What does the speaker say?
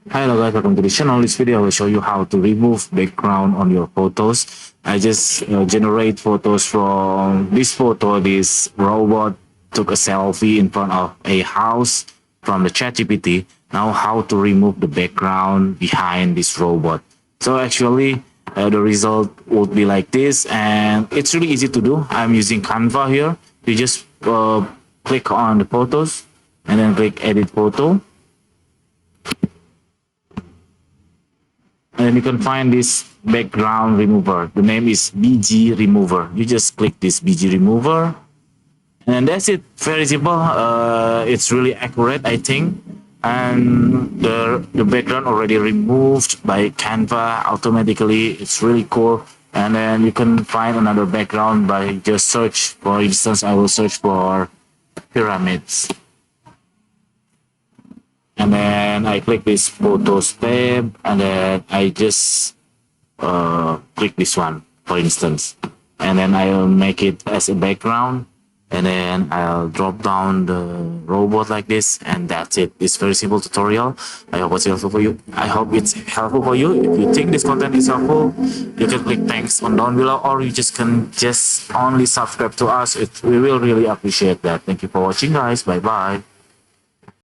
Hello guys, welcome to the channel. This video I will show you how to remove background on your photos. I just generate photos from this photo. This robot took a selfie in front of a house from the ChatGPT. Now how to remove the background behind this robot. So actually the result would be like this, and it's really easy to do. I'm using Canva here. You just click on the photos and then click edit photo. And then you can find this background remover. The name is BG Remover. You just click this BG Remover. And that's it. Very simple. It's really accurate, I think. And the background already removed by Canva automatically. It's really cool. And then you can find another background by just search. For instance, I will search for pyramids. And then I click this photos tab, and then I just click this one, for instance, and then I'll make it as a background, and then I'll drop down the robot like this, and that's it. It's very simple tutorial. I hope it's helpful for you. I hope it's helpful for you. If you think this content is helpful, you can click thanks on down below, or you just can only subscribe to us. We will really appreciate that. Thank you for watching, guys. Bye bye.